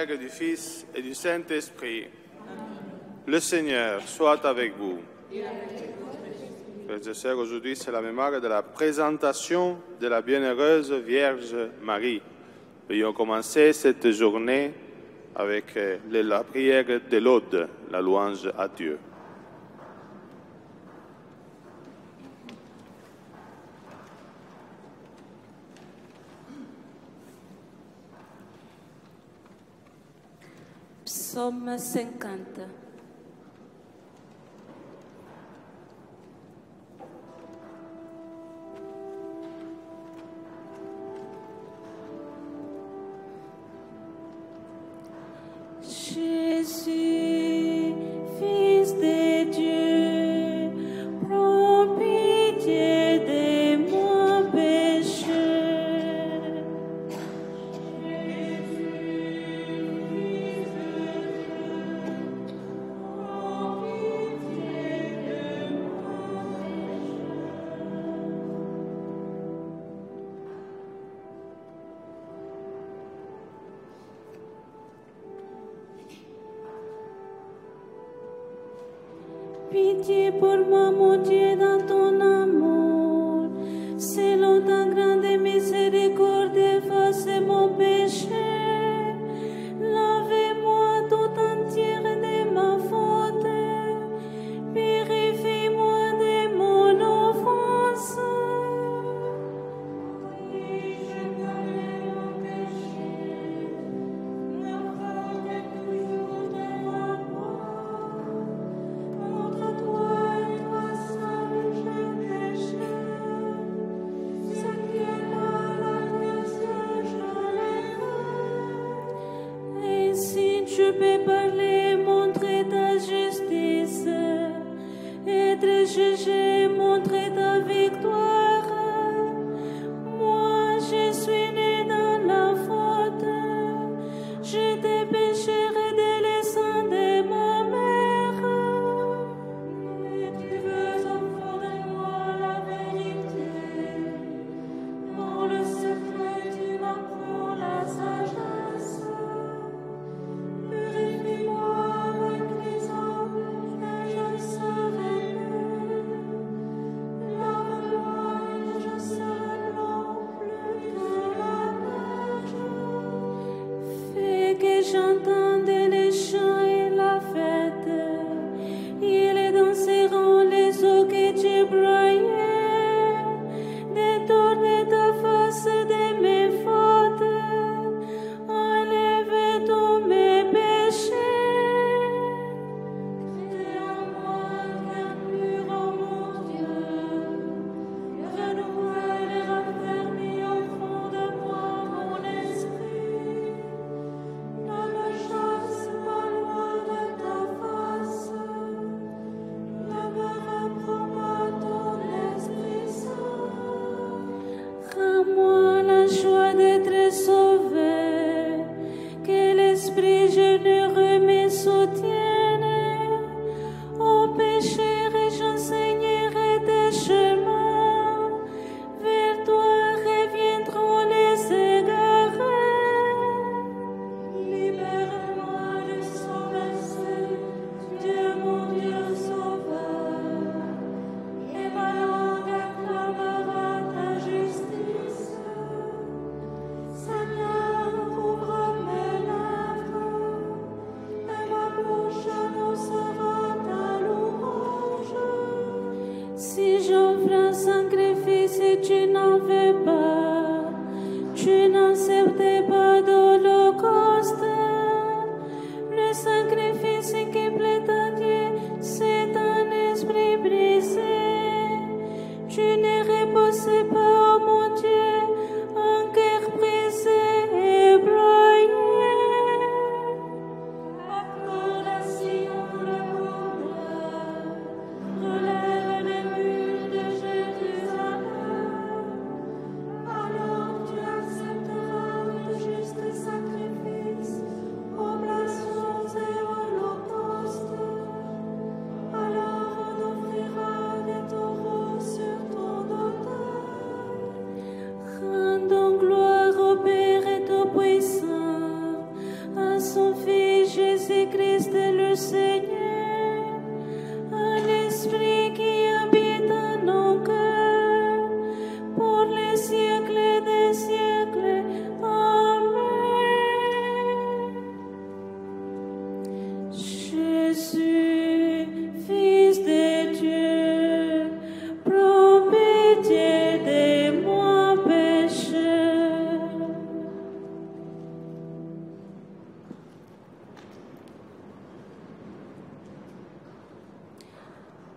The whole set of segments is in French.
Père et du Fils et du Saint-Esprit. Le Seigneur soit avec vous. Frères et sœurs, aujourd'hui c'est la mémoire de la présentation de la bienheureuse Vierge Marie. Veuillons commencer cette journée avec la prière de l'Aude, la louange à Dieu. Psaume 50. Jésus, Fils de Dieu, prends pitié de mon péché. Pitié pour moi, mon Dieu, dans ton amour. Selon ta grande miséricorde, efface mon péché. Lavez-moi tout entière de ma faute. Purifie-moi de mon offense. Oui, je connais mon péché. Me porte toujours de ma part. Contre toi et toi seul je péché. Ce qui est mal à tes yeux, je le fais. Ainsi tu peux parler, montrer ta justice. Être jugé, montrer ta victoire. Moi, je suis né dans la faute. Je te pécherai dès le sang de ma mère. Mais tu veux offrir de moi la vérité. Dans le secret, tu m'apprends la sagesse. Purifie-moi avec les hommes et je serai mieux.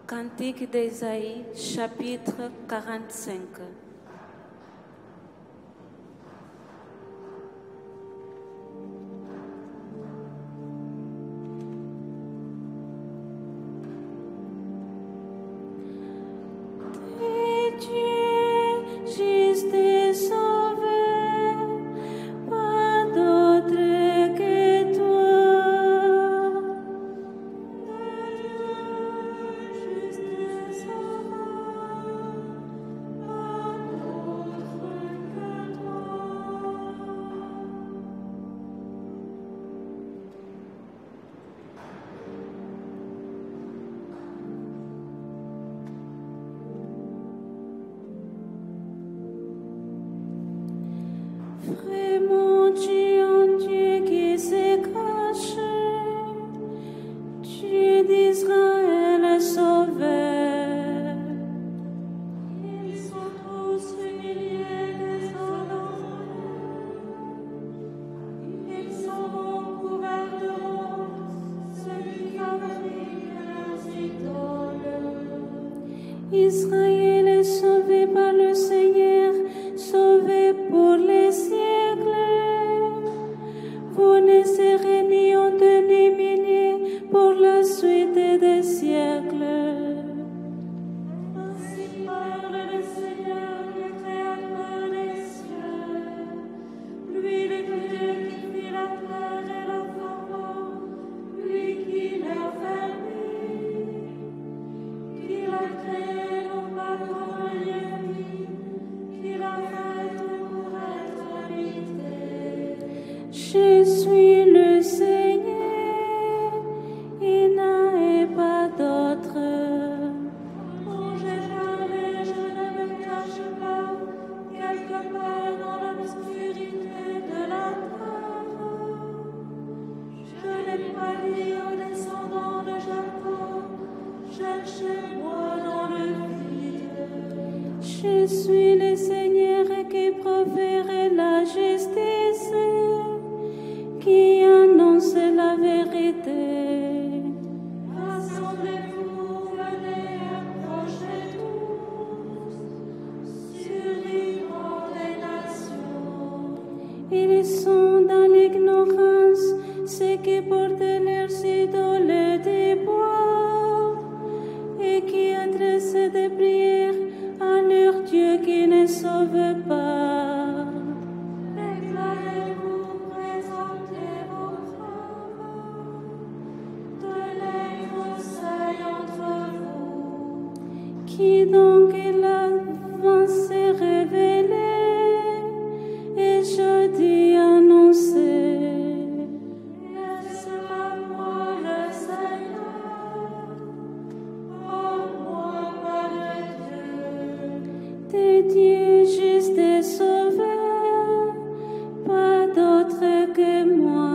Cantique d'Ésaïe, chapitre 45. Vraiment, tu en Dieu qui s'est caché, Dieu d'Israël sauveur. Ils sont tous humiliés, désolants, ils sont couverts de honte, celui qui fabrique leurs idoles. Israël est sauvé par le Seigneur, sauvé pour les siècles. Vous ne serez ni honteux ni humiliés pour la suite des siècles. Ainsi parle le Seigneur, le Créateur des cieux, lui le Dieu qui fit la terre et la forma, lui qui l'a fermé, qui l'a créé non pas comme un lieu vide, qui l'a fait pour être habité. Je suis le Seigneur, il n'y a pas d'autre. Quand j'ai parlé, je ne me cache pas, quelque part dans l'obscurité de la terre. Je n'ai pas dit aux descendants de Jacob, cherchez-moi dans le vide. Je suis le Seigneur qui profère la justice, qui annonce la vérité. Rassemblez-vous, venez, approchez tous, survivants des nations. Ils sont dans l'ignorance, ceux qui portent leurs idoles des bois et qui adressent des prières à leur Dieu qui ne sauve pas. Déclarez-vous, présentez vos preuves, tenez conseil entre vous. Qui donc est l'avancée révélée et jadis annoncée? Est-ce pas moi le Seigneur? Oh, moi, pas de Dieu. Des dieux justes et sauveurs, pas d'autre que moi.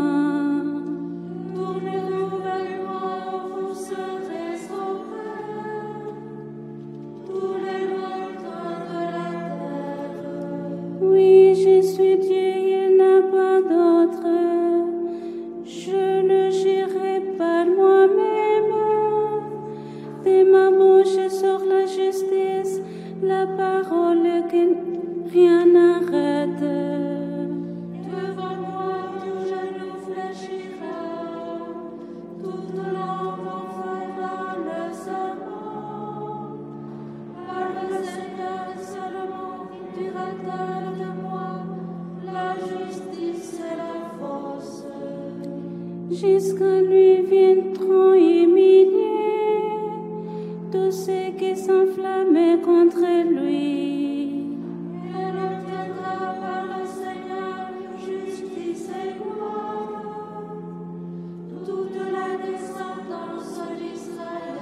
Tournez-vous vers moi, vous serez sauvés, tous les lointains de la terre. Oui, je suis Dieu, il n'y a pas d'autre. Je le gérerai par moi-même. De ma bouche sort la justice, la parole que rien n'arrête. Devant moi, tout genou fléchira, toute langue confondra le serment. Par le Seigneur seulement, directeur de moi, la justice et la force. Jusqu'à lui viendront humilier tous ceux qui s'enflammaient contre lui. Elle obtiendra par le Seigneur justice et gloire, toute la descendance d'Israël.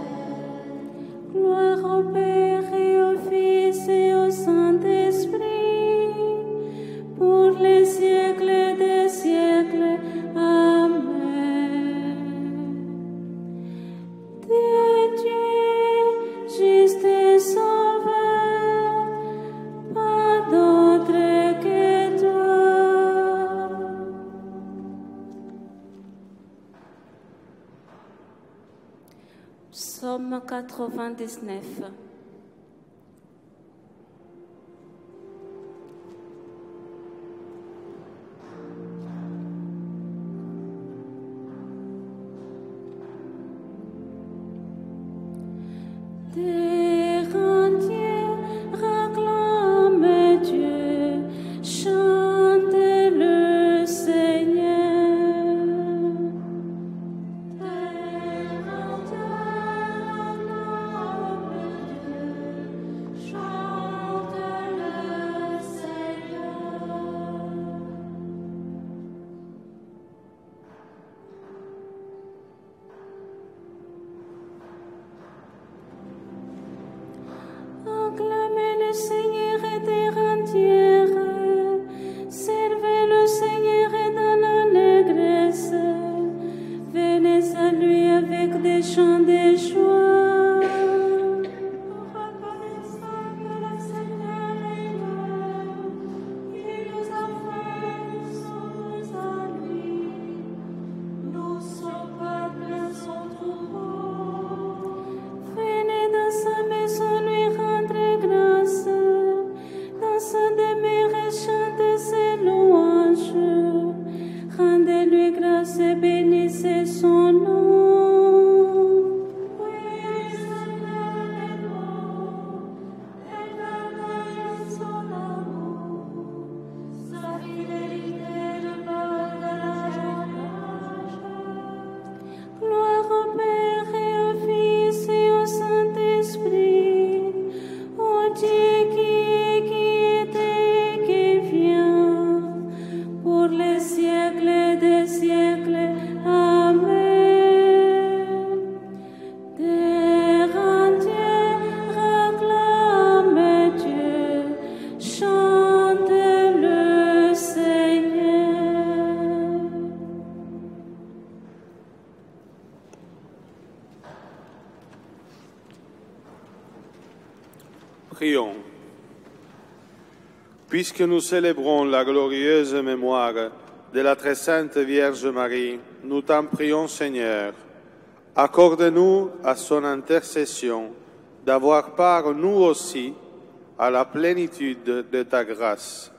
Gloire au Père et au Fils et au Saint-Esprit, pour les siècles des siècles. Amen. Dieu, juste et sauveur, 99. Terre entière réclame Dieu, chante le Seigneur. Terre entière réclame Dieu, chante le Seigneur. Acclamez le Seigneur et terre entière, servez le Seigneur et dans l'allégresse, venez à lui avec des chants de joie. Reconnaissons que le Seigneur est bon, il nous a fait, sommes à lui, nous son peuple, son troupeau. Venez dans sa maison lui rendre grâce, dans sa demeure chantez ses louanges, rendez-lui grâce et bénissez son nom. Oui, Seigneur est bon, éternel son amour, sa fidélité demeure de l'âge en âge. Gloire au Père et au Fils et au Saint-Esprit, au Dieu qui est, qui était et qui vient, pour les siècles des siècles. Amen. Terre entière réclame Dieu, chante le Seigneur. Prions. Puisque nous célébrons la glorieuse mémoire de la très sainte Vierge Marie, nous t'en prions, Seigneur. Accorde-nous à son intercession d'avoir part, nous aussi, à la plénitude de ta grâce.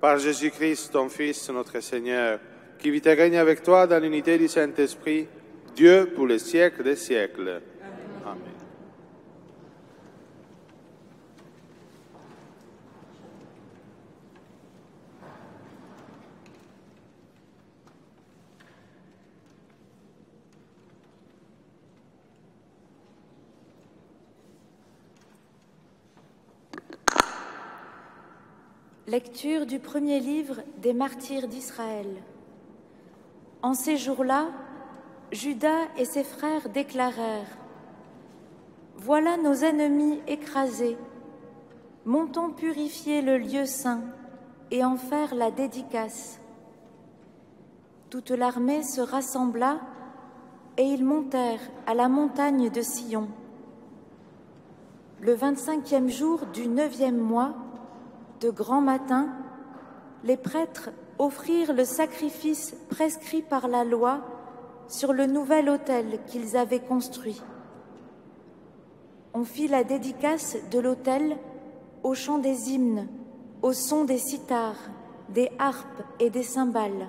Par Jésus-Christ, ton Fils, notre Seigneur, qui vit et règne avec toi dans l'unité du Saint-Esprit, Dieu pour les siècles des siècles. Amen. Lecture du premier livre des martyrs d'Israël. En ces jours-là, Judas et ses frères déclarèrent : « Voilà nos ennemis écrasés. Montons purifier le lieu saint et en faire la dédicace. » Toute l'armée se rassembla et ils montèrent à la montagne de Sion. Le 25e jour du 9e mois, de grand matin, les prêtres offrirent le sacrifice prescrit par la loi sur le nouvel autel qu'ils avaient construit. On fit la dédicace de l'autel au chant des hymnes, au son des cithars, des harpes et des cymbales.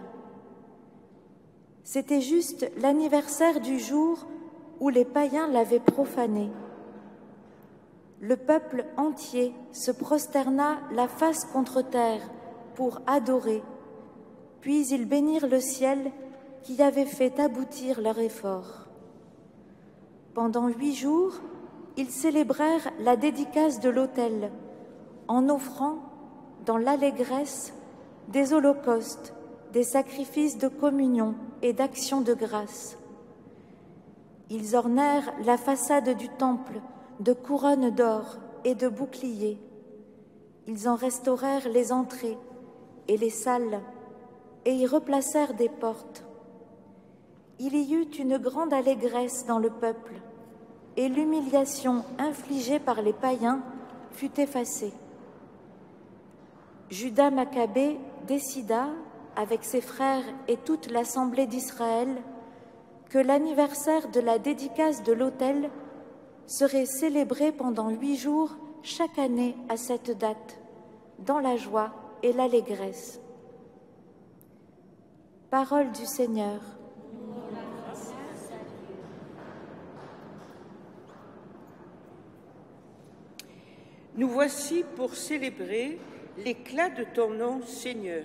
C'était juste l'anniversaire du jour où les païens l'avaient profané. Le peuple entier se prosterna la face contre terre pour adorer, puis ils bénirent le ciel qui avait fait aboutir leur effort. Pendant 8 jours, ils célébrèrent la dédicace de l'autel en offrant, dans l'allégresse, des holocaustes, des sacrifices de communion et d'actions de grâce. Ils ornèrent la façade du temple de couronnes d'or et de boucliers. Ils en restaurèrent les entrées et les salles et y replacèrent des portes. Il y eut une grande allégresse dans le peuple et l'humiliation infligée par les païens fut effacée. Judas Maccabée décida, avec ses frères et toute l'assemblée d'Israël, que l'anniversaire de la dédicace de l'autel serait célébré pendant 8 jours chaque année à cette date, dans la joie et l'allégresse. Parole du Seigneur. Nous voici pour célébrer l'éclat de ton nom, Seigneur.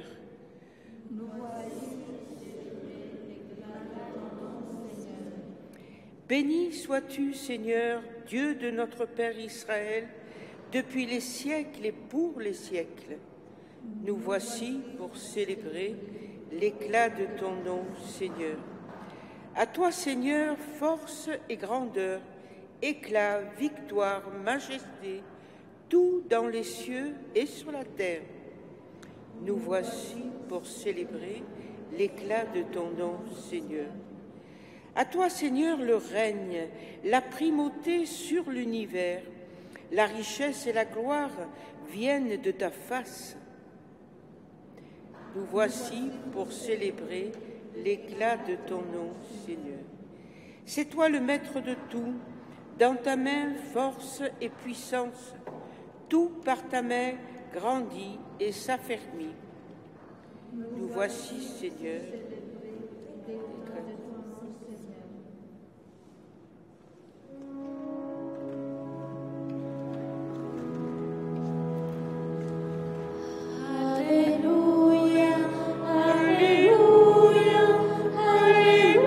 Béni sois-tu, Seigneur, Dieu de notre Père Israël, depuis les siècles et pour les siècles. Nous voici pour célébrer l'éclat de ton nom, Seigneur. À toi, Seigneur, force et grandeur, éclat, victoire, majesté, tout dans les cieux et sur la terre. Nous voici pour célébrer l'éclat de ton nom, Seigneur. À toi, Seigneur, le règne, la primauté sur l'univers, la richesse et la gloire viennent de ta face. Nous voici pour célébrer l'éclat de ton nom, Seigneur. C'est toi le maître de tout, dans ta main force et puissance. Tout par ta main grandit et s'affermit. Nous voici, Seigneur. Alléluia, Alléluia, Alléluia,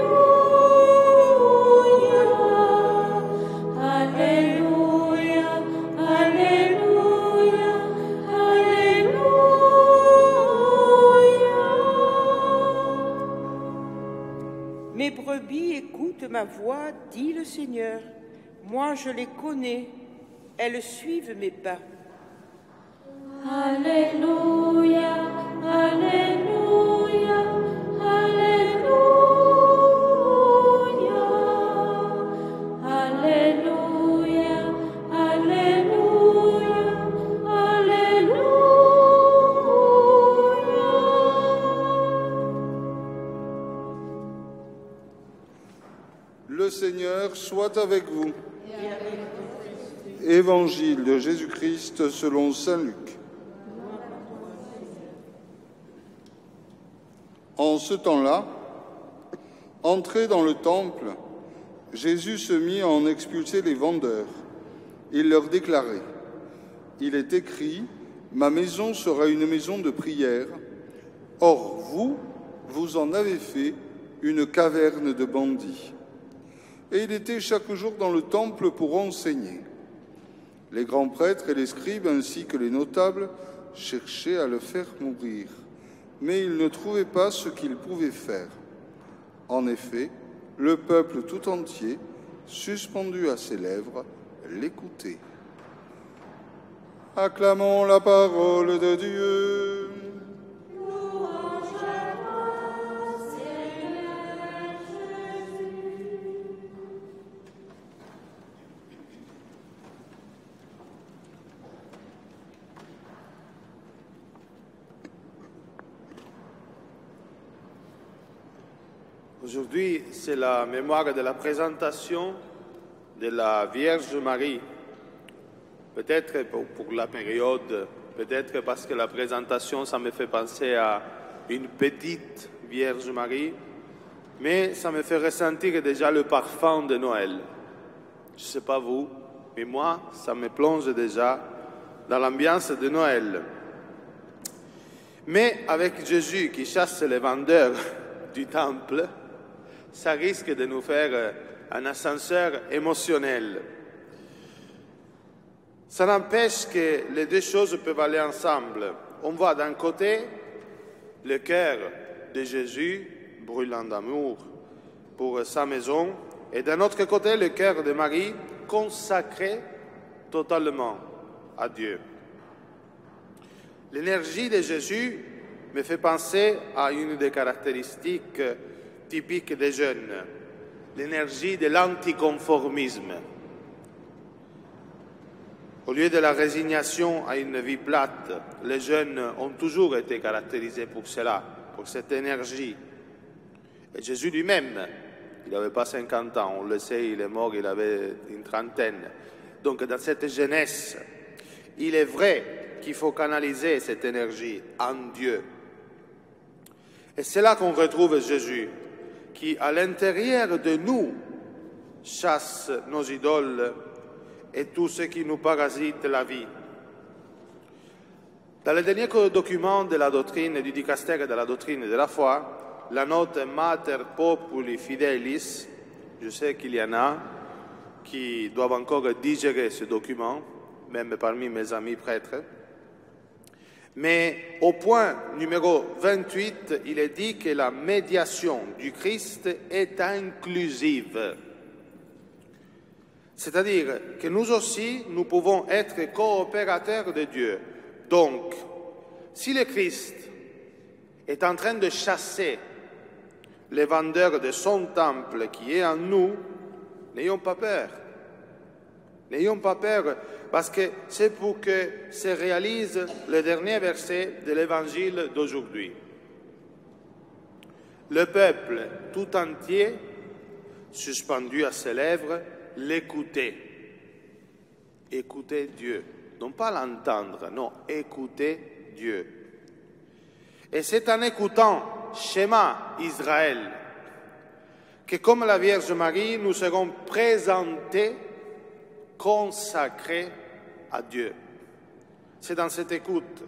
Alléluia, Alléluia, Alléluia. Mes brebis écoutent ma voix, dit le Seigneur. Moi, je les connais, elles suivent mes pas. Alléluia, Alléluia, Alléluia, Alléluia, Alléluia, Alléluia. Le Seigneur soit avec vous. Évangile de Jésus-Christ selon saint Luc. En ce temps-là, entré dans le temple, Jésus se mit à en expulser les vendeurs. Il leur déclarait : « Il est écrit, ma maison sera une maison de prière. Or, vous en avez fait une caverne de bandits. » Et il était chaque jour dans le temple pour enseigner. Les grands prêtres et les scribes, ainsi que les notables, cherchaient à le faire mourir. Mais ils ne trouvaient pas ce qu'ils pouvaient faire. En effet, le peuple tout entier, suspendu à ses lèvres, l'écoutait. Acclamons la parole de Dieu. Aujourd'hui, c'est la mémoire de la présentation de la Vierge Marie. Peut-être pour la période, peut-être parce que la présentation, ça me fait penser à une petite Vierge Marie, mais ça me fait ressentir déjà le parfum de Noël. Je ne sais pas vous, mais moi, ça me plonge déjà dans l'ambiance de Noël. Mais avec Jésus qui chasse les vendeurs du temple, ça risque de nous faire un ascenseur émotionnel. Ça n'empêche que les deux choses peuvent aller ensemble. On voit d'un côté le cœur de Jésus brûlant d'amour pour sa maison, et d'un autre côté le cœur de Marie consacré totalement à Dieu. L'énergie de Jésus me fait penser à une des caractéristiques typiques des jeunes, l'énergie de l'anticonformisme. Au lieu de la résignation à une vie plate, les jeunes ont toujours été caractérisés pour cela, pour cette énergie. Et Jésus lui-même Il n'avait pas 50 ans, on le sait, il est mort, il avait une trentaine. Donc dans cette jeunesse, il est vrai qu'il faut canaliser cette énergie en Dieu. Et c'est là qu'on retrouve Jésus, qui à l'intérieur de nous chasse nos idoles et tout ce qui nous parasite la vie. Dans le dernier document de la doctrine, du dicastère de la doctrine de la foi, la note Mater Populi Fidelis, je sais qu'il y en a qui doivent encore digérer ce document, même parmi mes amis prêtres. Mais au point numéro 28, il est dit que la médiation du Christ est inclusive. C'est-à-dire que nous aussi, nous pouvons être coopérateurs de Dieu. Donc, si le Christ est en train de chasser les vendeurs de son temple qui est en nous, n'ayons pas peur. N'ayons pas peur, parce que c'est pour que se réalise le dernier verset de l'évangile d'aujourd'hui. Le peuple tout entier, suspendu à ses lèvres, l'écoutait. Écouter Dieu. Non pas l'entendre, non, écouter Dieu. Et c'est en écoutant Shema Israël que, comme la Vierge Marie, nous serons présentés, consacrés à Dieu. C'est dans cette écoute.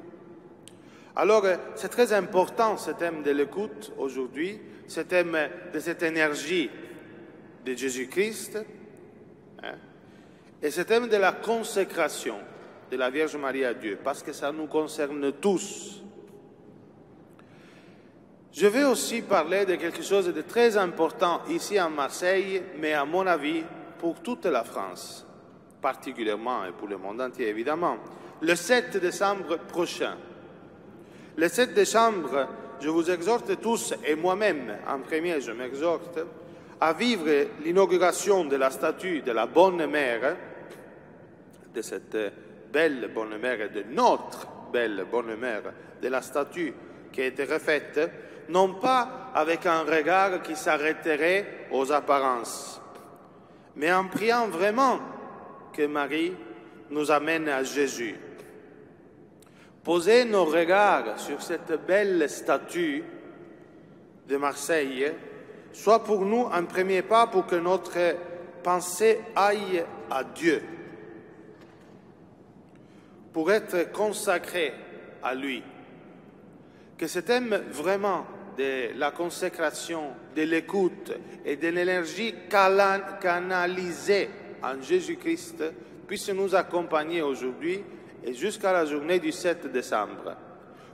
Alors, c'est très important ce thème de l'écoute aujourd'hui, ce thème de cette énergie de Jésus-Christ, et ce thème de la consécration de la Vierge Marie à Dieu, parce que ça nous concerne tous. Je vais aussi parler de quelque chose de très important ici à Marseille, mais à mon avis pour toute la France, particulièrement et pour le monde entier évidemment, le 7 décembre prochain. Le 7 décembre, je vous exhorte tous, et moi-même en premier je m'exhorte, à vivre l'inauguration de la statue de la Bonne Mère, de cette belle Bonne Mère et de notre belle Bonne Mère, de la statue qui a été refaite, non pas avec un regard qui s'arrêterait aux apparences, mais en priant vraiment que Marie nous amène à Jésus. Poser nos regards sur cette belle statue de Marseille soit pour nous un premier pas pour que notre pensée aille à Dieu, pour être consacré à lui. Que ce thème vraiment de la consécration, de l'écoute et de l'énergie canalisée en Jésus-Christ puisse nous accompagner aujourd'hui et jusqu'à la journée du 7 décembre,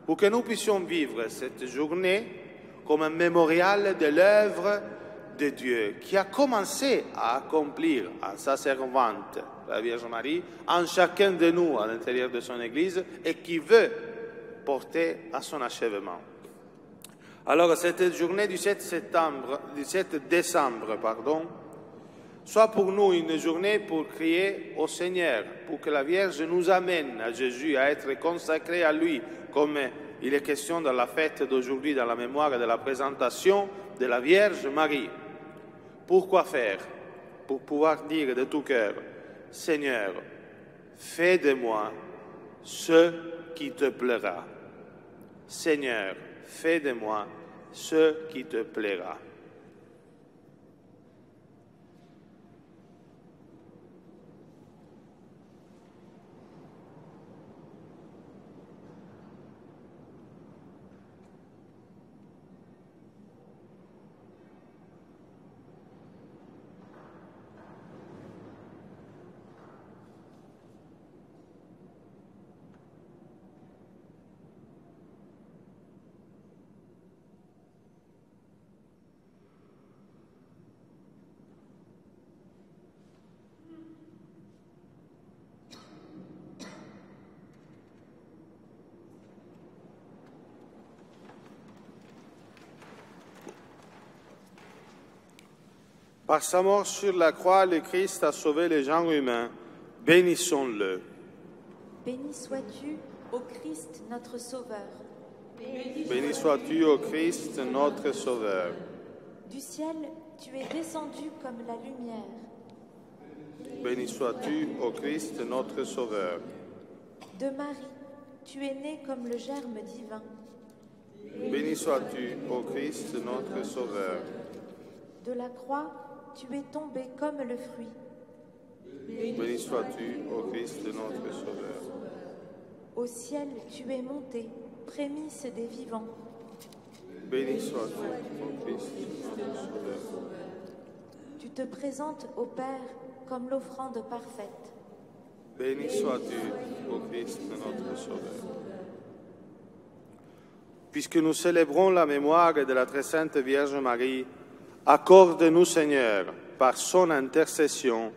pour que nous puissions vivre cette journée comme un mémorial de l'œuvre de Dieu qui a commencé à accomplir en sa servante, la Vierge Marie, en chacun de nous à l'intérieur de son Église et qui veut porter à son achèvement. Alors cette journée du 7 décembre, soit pour nous une journée pour crier au Seigneur, pour que la Vierge nous amène à Jésus, à être consacrés à lui, comme il est question dans la fête d'aujourd'hui, dans la mémoire de la présentation de la Vierge Marie. Pourquoi faire? Pour pouvoir dire de tout cœur, Seigneur, fais de moi ce qui te plaira. Seigneur, fais de moi ce qui te plaira. Par sa mort sur la croix, le Christ a sauvé les gens humains. Bénissons-le. Béni sois-tu, ô Christ, notre Sauveur. Béni sois-tu, ô Christ, notre Sauveur. Du ciel, tu es descendu comme la lumière. Béni sois-tu, ô Christ, notre Sauveur. De Marie, tu es né comme le germe divin. Béni sois-tu, ô Christ, notre Sauveur. De la croix, tu es tombé comme le fruit. Béni sois-tu, ô Christ, notre Sauveur. Au ciel, tu es monté, prémisse des vivants. Béni sois-tu, ô Christ, notre Sauveur. Tu te présentes au Père comme l'offrande parfaite. Béni sois-tu, ô Christ, notre Sauveur. Puisque nous célébrons la mémoire de la très sainte Vierge Marie, accorde-nous, Seigneur, par son intercession,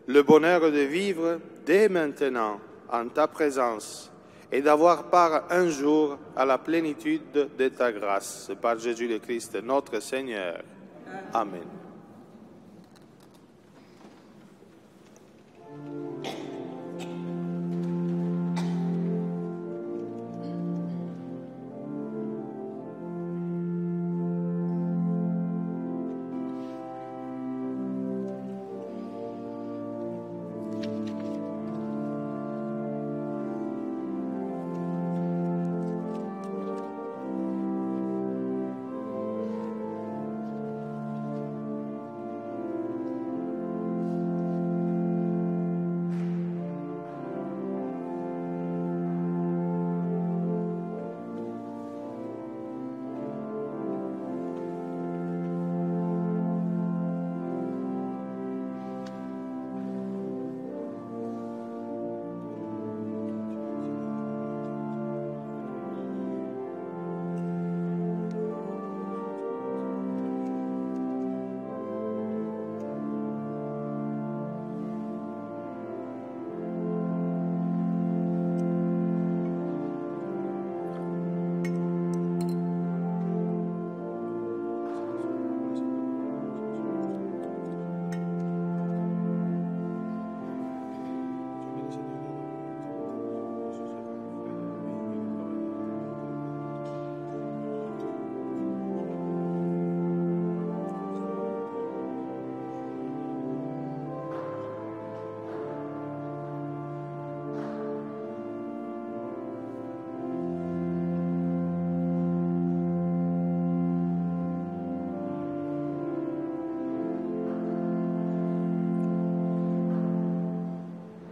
le bonheur de vivre dès maintenant en ta présence et d'avoir part un jour à la plénitude de ta grâce. Par Jésus le Christ, notre Seigneur. Amen.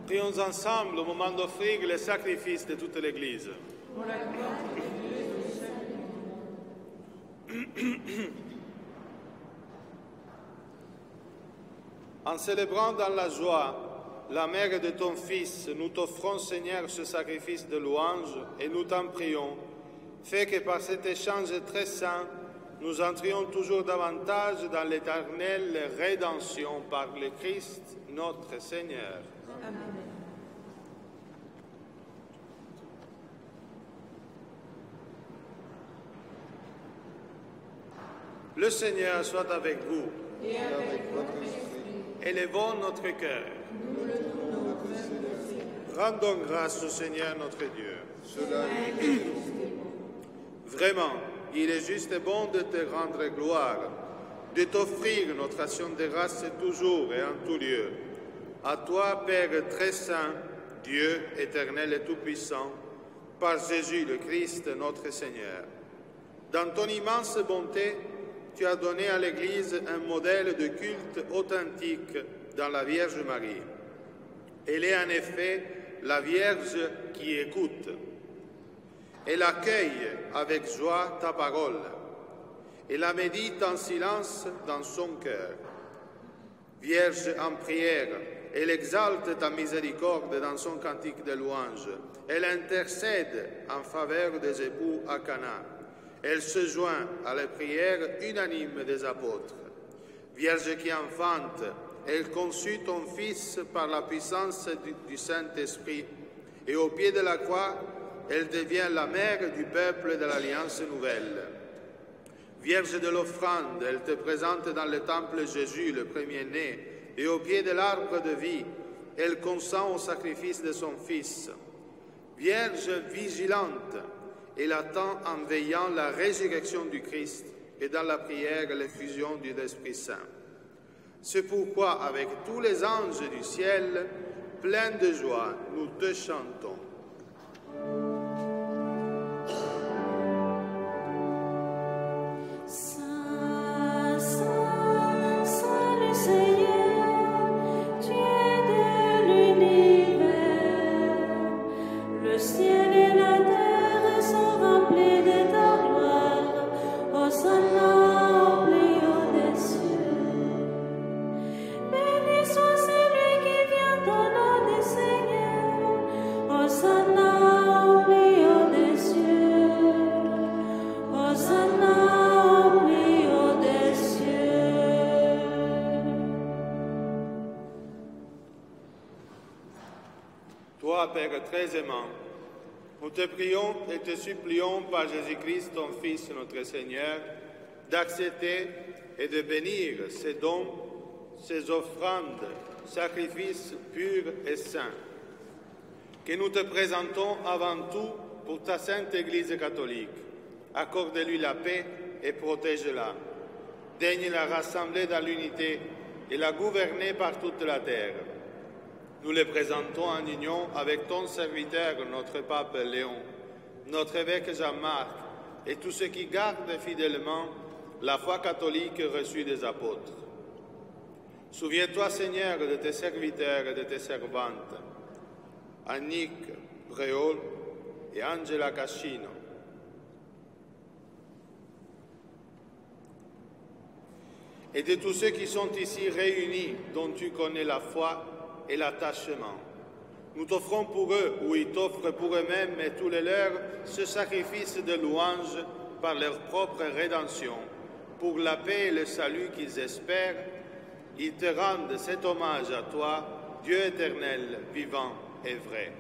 Prions ensemble au moment d'offrir le sacrifice de toute l'Église. En célébrant dans la joie la mère de ton Fils, nous t'offrons, Seigneur, ce sacrifice de louange et nous t'en prions. Fais que par cet échange très saint, nous entrions toujours davantage dans l'éternelle rédemption par le Christ, notre Seigneur. Amen. Le Seigneur soit avec vous. Et avec votre esprit. Élevons notre cœur. Nous le tournons au Seigneur. Rendons grâce au Seigneur notre Dieu. Cela est juste. Vraiment, il est juste et bon de te rendre gloire, de t'offrir notre action de grâce toujours et en tout lieu. À toi, Père très saint, Dieu éternel et tout-puissant, par Jésus le Christ, notre Seigneur. Dans ton immense bonté, tu as donné à l'Église un modèle de culte authentique dans la Vierge Marie. Elle est en effet la Vierge qui écoute. Elle accueille avec joie ta parole et la médite en silence dans son cœur. Vierge en prière, elle exalte ta miséricorde dans son cantique de louange. Elle intercède en faveur des époux à Cana. Elle se joint à la prière unanime des apôtres. Vierge qui enfante, elle conçut ton Fils par la puissance du Saint-Esprit. Et au pied de la croix, elle devient la mère du peuple de l'Alliance nouvelle. Vierge de l'offrande, elle te présente dans le temple Jésus, le premier-né, et au pied de l'arbre de vie, elle consent au sacrifice de son Fils. Vierge vigilante, elle attend en veillant la résurrection du Christ et dans la prière l'effusion de l'Esprit Saint. C'est pourquoi, avec tous les anges du ciel, pleins de joie, nous te chantons. Saint, Saint, Saint le Seigneur, Dieu de l'univers, le ciel et la terre sont remplis de ta gloire. Hosanna au plus haut des cieux. Béni soit celui qui vient au nom du Seigneur. Hosanna au plus haut des cieux. Hosanna au plus haut des cieux. Toi, Père très aimant, nous te prions et te supplions par Jésus-Christ, ton Fils, notre Seigneur, d'accepter et de bénir ces dons, ces offrandes, sacrifices purs et saints, que nous te présentons avant tout pour ta sainte Église catholique. Accorde-lui la paix et protège-la. Daigne la rassembler dans l'unité et la gouverner par toute la terre. Nous les présentons en union avec ton serviteur, notre pape Léon, notre évêque Jean-Marc et tous ceux qui gardent fidèlement la foi catholique reçue des apôtres. Souviens-toi, Seigneur, de tes serviteurs et de tes servantes, Annick Bréol et Angela Cascino. Et de tous ceux qui sont ici réunis, dont tu connais la foi et l'attachement. Nous t'offrons pour eux, ou ils t'offrent pour eux-mêmes et tous les leurs, ce sacrifice de louange par leur propre rédemption. Pour la paix et le salut qu'ils espèrent, ils te rendent cet hommage à toi, Dieu éternel, vivant et vrai.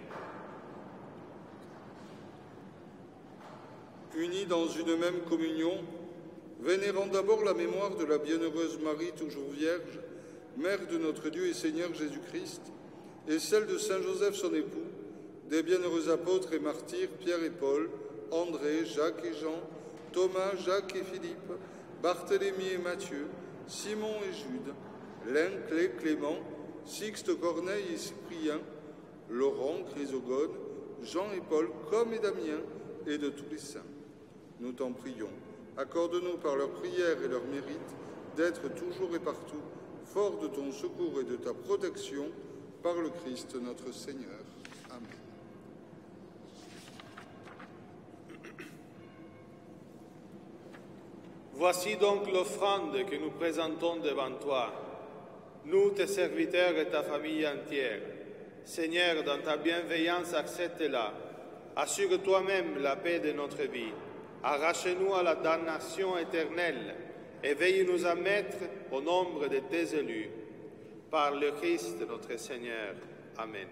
Unis dans une même communion, vénérons d'abord la mémoire de la bienheureuse Marie, toujours vierge, Mère de notre Dieu et Seigneur Jésus-Christ, et celle de Saint Joseph son époux, des bienheureux apôtres et martyrs Pierre et Paul, André, Jacques et Jean, Thomas, Jacques et Philippe, Barthélemy et Matthieu, Simon et Jude, Lin, Clément, Sixte, Corneille et Cyprien, Laurent, Chrysogone, Jean et Paul, comme et Damien, et de tous les saints. Nous t'en prions. Accorde-nous par leurs prières et leurs mérites d'être toujours et partout fort de ton secours et de ta protection, par le Christ notre Seigneur. Amen. Voici donc l'offrande que nous présentons devant toi, nous, tes serviteurs et ta famille entière. Seigneur, dans ta bienveillance, accepte-la. Assure toi-même la paix de notre vie. Arrache-nous à la damnation éternelle et veille-nous à mettre au nombre de tes élus. Par le Christ notre Seigneur. Amen.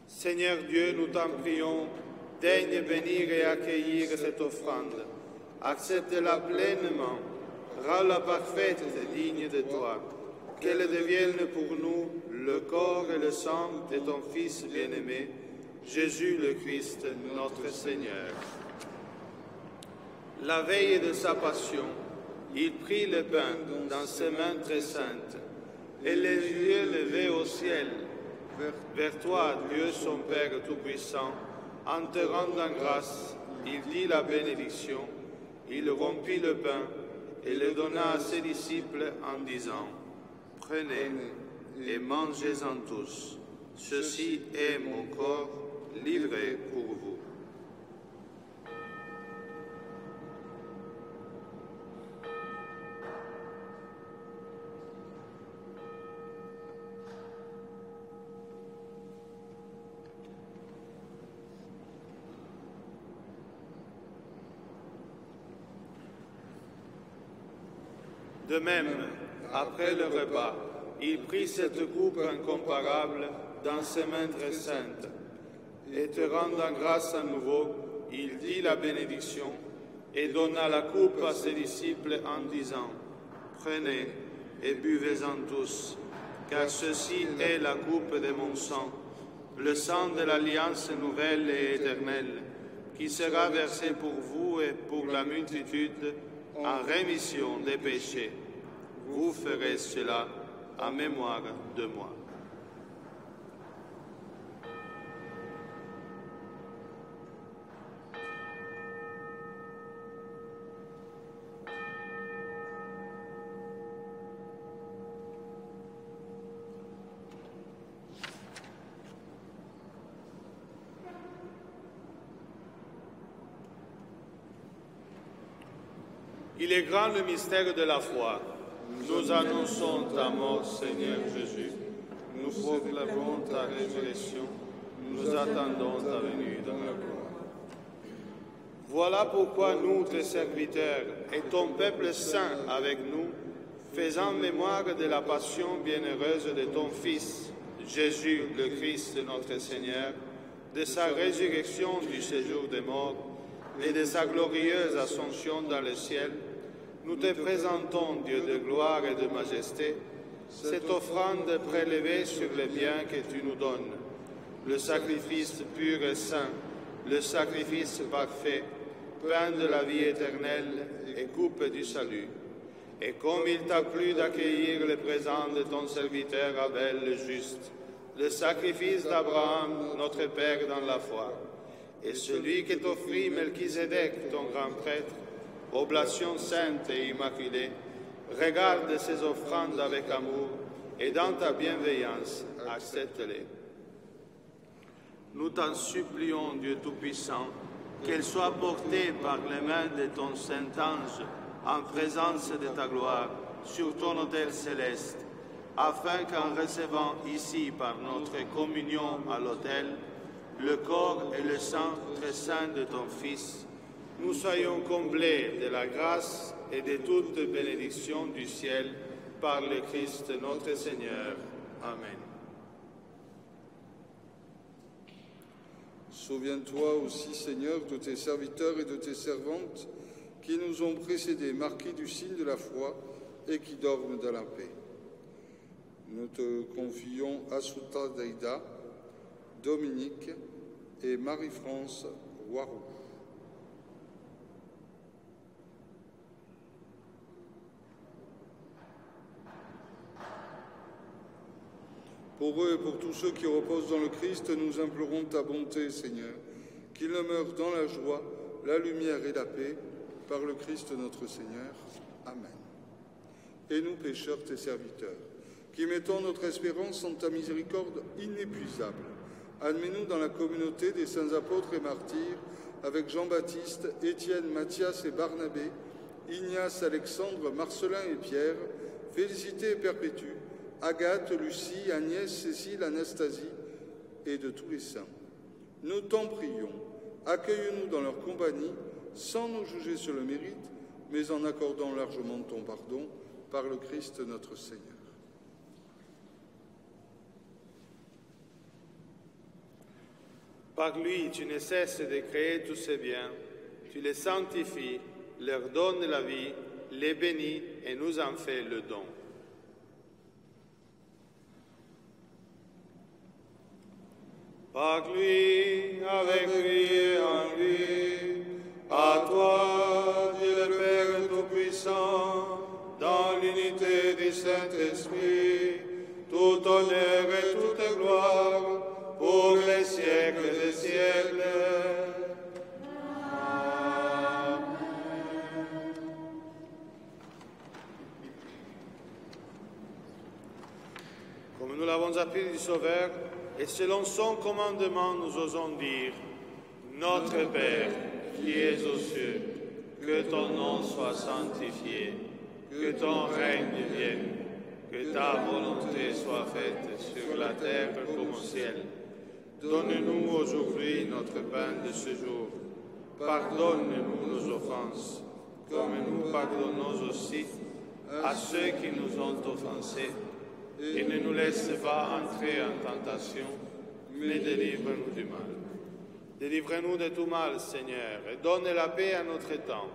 Seigneur Dieu, nous t'en prions, daigne bénir et accueillir cette offrande. Accepte-la pleinement, rends-la parfaite et digne de toi, qu'elle devienne pour nous le corps et le sang de ton Fils bien-aimé, Jésus le Christ, notre Seigneur. La veille de sa passion, il prit le pain dans ses mains très saintes, et les yeux levés au ciel, vers toi, Dieu son Père Tout-Puissant, en te rendant grâce, il dit la bénédiction, il rompit le pain et le donna à ses disciples en disant, « Prenez et mangez-en tous, ceci est mon corps livré pour vous. » De même, après le repas, il prit cette coupe incomparable dans ses mains très saintes, et te rendant grâce à nouveau, il dit la bénédiction et donna la coupe à ses disciples en disant, « Prenez et buvez-en tous, car ceci est la coupe de mon sang, le sang de l'alliance nouvelle et éternelle, qui sera versé pour vous et pour la multitude en rémission des péchés. vous ferez cela en mémoire de moi. Il est grand le mystère de la foi. Nous annonçons ta mort, Seigneur Jésus. Nous proclamons ta résurrection. Nous attendons ta venue dans la gloire. Voilà pourquoi nous, tes serviteurs, et ton peuple saint avec nous, faisant mémoire de la passion bienheureuse de ton Fils, Jésus, le Christ, notre Seigneur, de sa résurrection du séjour des morts et de sa glorieuse ascension dans le ciel, nous te présentons, Dieu de gloire et de majesté, cette offrande prélevée sur les biens que tu nous donnes, le sacrifice pur et saint, le sacrifice parfait, pain de la vie éternelle et coupe du salut. Et comme il t'a plu d'accueillir le présent de ton serviteur Abel le juste, le sacrifice d'Abraham, notre Père dans la foi, et celui que t'offrit Melchisédek, ton grand prêtre, oblation sainte et immaculée, regarde ces offrandes avec amour et dans ta bienveillance, accepte-les. Nous t'en supplions, Dieu Tout-Puissant, qu'elles soient portées par les mains de ton Saint-Ange en présence de ta gloire sur ton autel céleste, afin qu'en recevant ici par notre communion à l'autel, le corps et le sang très saint de ton Fils, nous soyons comblés de la grâce et de toute bénédiction du ciel par le Christ notre Seigneur. Amen. Souviens-toi aussi, Seigneur, de tes serviteurs et de tes servantes qui nous ont précédés, marqués du signe de la foi et qui dorment dans la paix. Nous te confions Asuta Deida, Dominique et Marie-France Roiroux. Pour eux et pour tous ceux qui reposent dans le Christ, nous implorons ta bonté, Seigneur, qu'ils meurent dans la joie, la lumière et la paix, par le Christ notre Seigneur. Amen. Et nous, pécheurs, tes serviteurs, qui mettons notre espérance en ta miséricorde inépuisable, admets-nous dans la communauté des saints apôtres et martyrs, avec Jean-Baptiste, Étienne, Matthias et Barnabé, Ignace, Alexandre, Marcelin et Pierre, Félicité et Perpétue, Agathe, Lucie, Agnès, Cécile, Anastasie et de tous les saints. Nous t'en prions, accueille-nous dans leur compagnie, sans nous juger sur le mérite, mais en accordant largement ton pardon, par le Christ notre Seigneur. Par lui, tu ne cesses de créer tous ces biens, tu les sanctifies, leur donnes la vie, les bénis et nous en fais le don. Par lui, avec lui et en lui, à toi, Dieu le Père Tout-Puissant, dans l'unité du Saint-Esprit, tout honneur et toute gloire, pour les siècles des siècles. Amen. Comme nous l'avons appris du Sauveur, et selon son commandement, nous osons dire, Notre Père, qui es aux cieux, que ton nom soit sanctifié, que ton règne vienne, que ta volonté soit faite sur la terre comme au ciel. Donne-nous aujourd'hui notre pain de ce jour. Pardonne-nous nos offenses, comme nous pardonnons aussi à ceux qui nous ont offensés. Et ne nous laisse pas entrer en tentation, mais délivre-nous du mal. Délivre-nous de tout mal, Seigneur, et donne la paix à notre temps.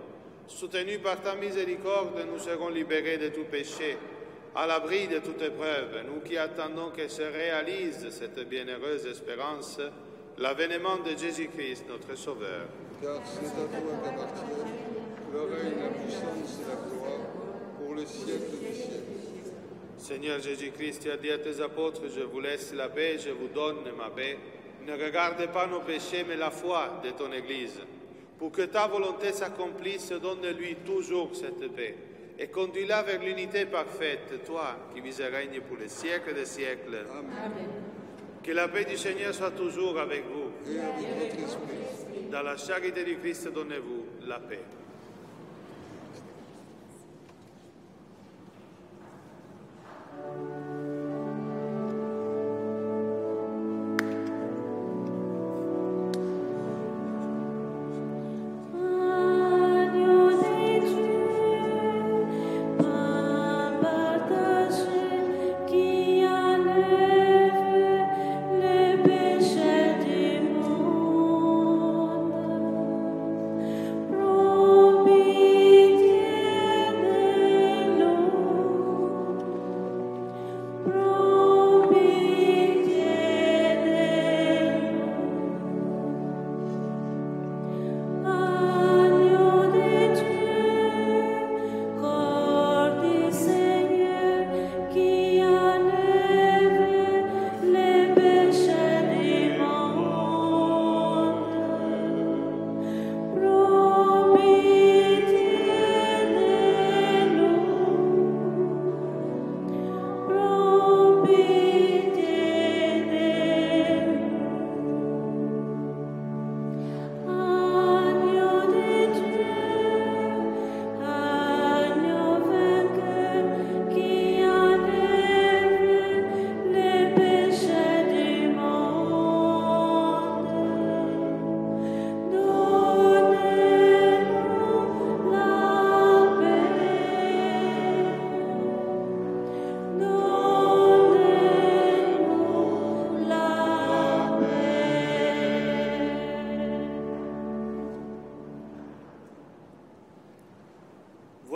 Soutenus par ta miséricorde, nous serons libérés de tout péché, à l'abri de toute épreuve, nous qui attendons que se réalise cette bienheureuse espérance, l'avènement de Jésus-Christ, notre Sauveur. Car c'est à toi qu'appartiennent le règne, la puissance et la gloire pour les siècles des siècles. Seigneur Jésus-Christ, tu as dit à tes apôtres, je vous laisse la paix, je vous donne ma paix. Ne regarde pas nos péchés, mais la foi de ton Église. Pour que ta volonté s'accomplisse, donne-lui toujours cette paix. Et conduis-la vers l'unité parfaite, toi qui vis et règnes pour les siècles des siècles. Amen. Que la paix du Seigneur soit toujours avec vous. Et avec votre esprit. Dans la charité du Christ, donnez-vous la paix.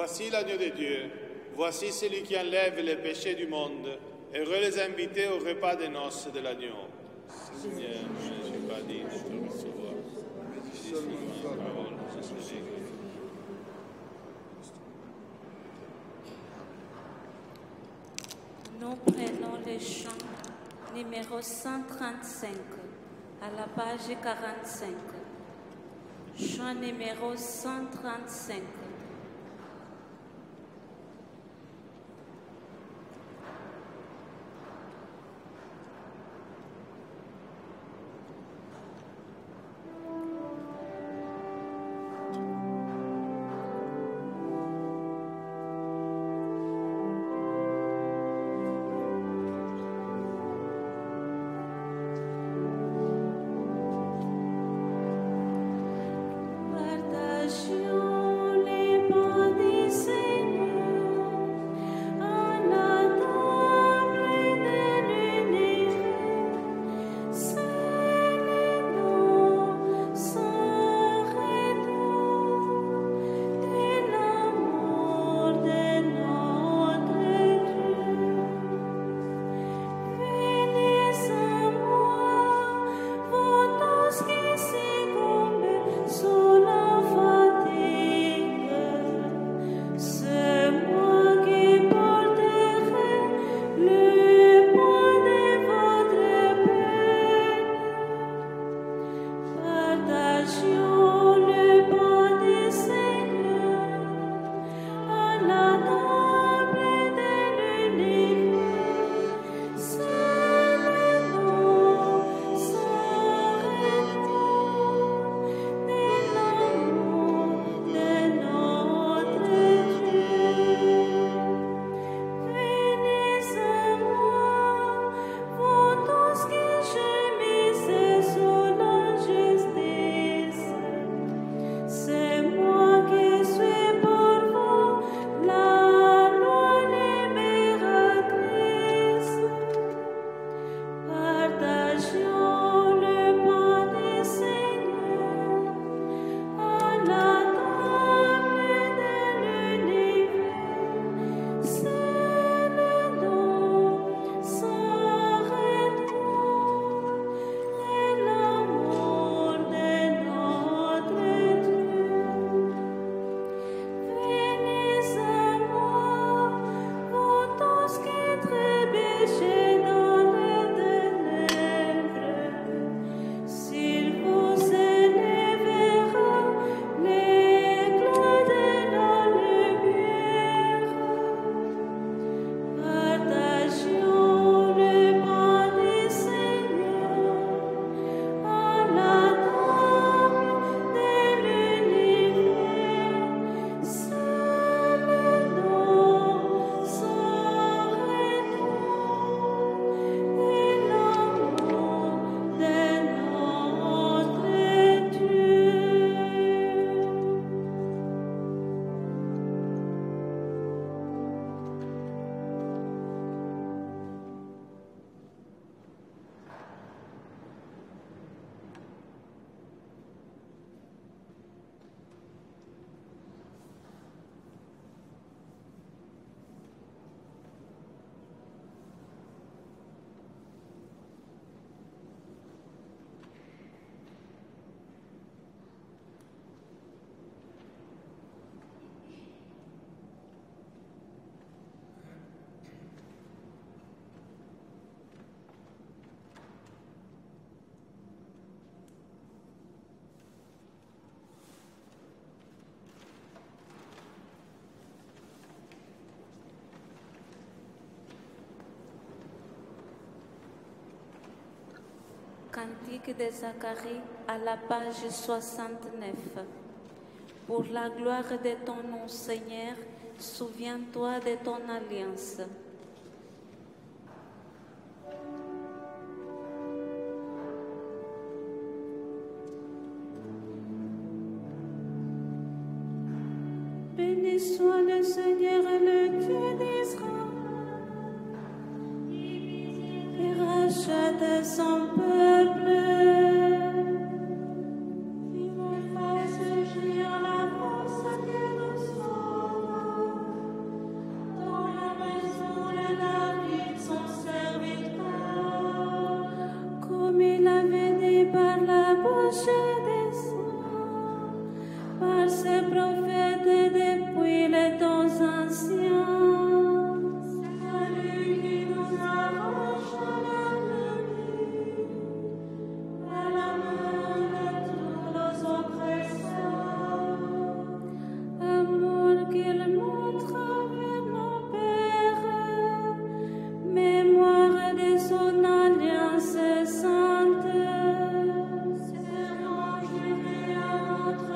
Voici l'agneau de Dieu, voici celui qui enlève les péchés du monde. Heureux les invités au repas des noces de l'agneau. Seigneur, je ne suis pas digne de te recevoir. Mais dis seulement une parole, je serai guéri. Nous prenons le chant numéro 135 à la page 45. Chant numéro 135. Partagions les Cantique de Zacharie à la page 69. Pour la gloire de ton nom, Seigneur, souviens-toi de ton alliance. Béni soit le Seigneur, le Dieu d'Israël, qui rachète son peuple. Il fait surgir la force qui nous sauve, dans la maison de David, son serviteur, comme il avait dit par la bouche des saints, par ses prophètes depuis les temps anciens. C'est lui qui nous arrache à l'ennemi, à la main de tous nos oppresseurs. Amour qu'il montre envers nos pères, mémoire de son alliance sainte. Serment juré à notre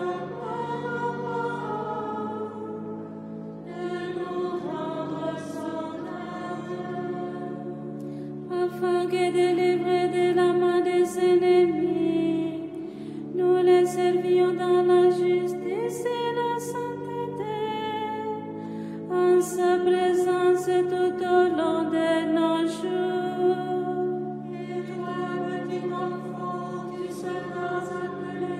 afin que délivrés de la main des ennemis, nous les servions dans la justice et la sainteté, en sa présence tout au long de nos jours. Et toi, petit enfant, tu seras appelé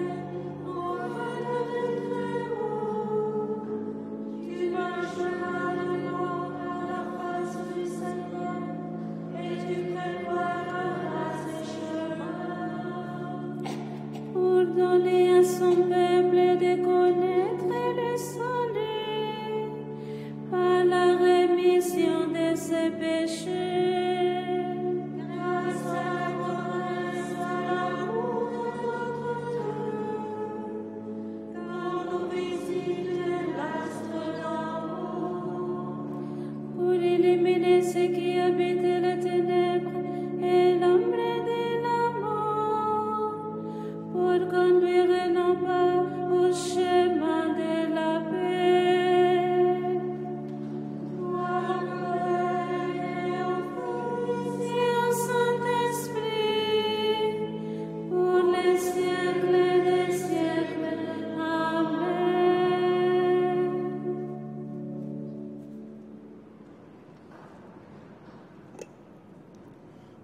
prophète du Très-Haut. Tu marcheras de haut à la face du Seigneur, et tu prépareras ses chemins pour donner à son peuple de connaître le salut par la rémission de ses péchés. Grâce à la grâce, à l'amour de notre Dieu, quand nous visite l'astre d'en haut, pour éliminer ceux qui habitent les ténèbres et l'ombre de la mort, pour conduire nos pas au chemin de la paix. Gloire au Fils et au Saint-Esprit, pour les siècles des siècles. Amen.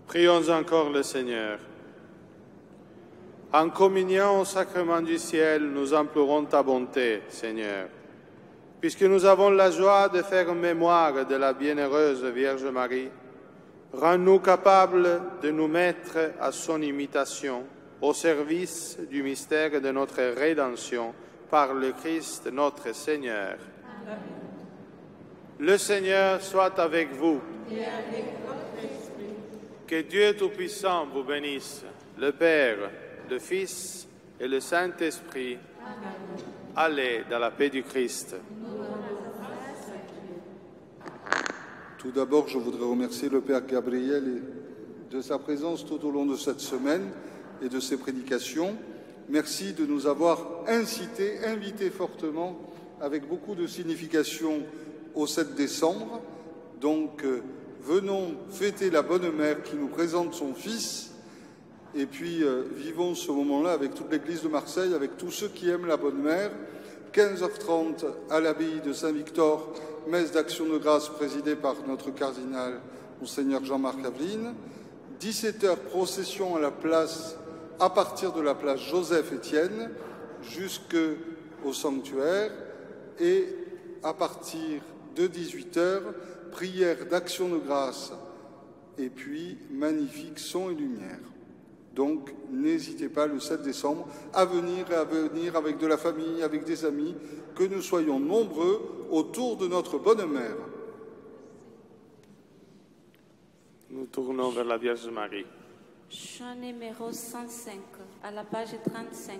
Prions encore le Seigneur. En communion au sacrement du ciel, nous implorons ta bonté, Seigneur. Puisque nous avons la joie de faire mémoire de la bienheureuse Vierge Marie, rends-nous capables de nous mettre à son imitation, au service du mystère de notre rédemption, par le Christ notre Seigneur. Amen. Le Seigneur soit avec vous. Et avec votre esprit. Que Dieu Tout-Puissant vous bénisse, le Père, le Fils et le Saint-Esprit. Amen. Allez dans la paix du Christ. Tout d'abord, je voudrais remercier le Père Gabriel de sa présence tout au long de cette semaine et de ses prédications. Merci de nous avoir invités fortement, avec beaucoup de signification, au 7 décembre. Donc, venons fêter la Bonne Mère qui nous présente son Fils. Et puis, vivons ce moment-là avec toute l'Église de Marseille, avec tous ceux qui aiment la Bonne Mère. 15h30 à l'abbaye de Saint-Victor, messe d'action de grâce présidée par notre cardinal, Monseigneur Jean-Marc Aveline. 17h, procession à partir de la place Joseph-Étienne jusqu'au sanctuaire. Et à partir de 18h, prière d'action de grâce et puis magnifique son et lumière. Donc, n'hésitez pas le 7 décembre à venir avec de la famille, avec des amis, que nous soyons nombreux autour de notre Bonne Mère. Nous tournons vers la Vierge Marie. Chant numéro 105, à la page 35.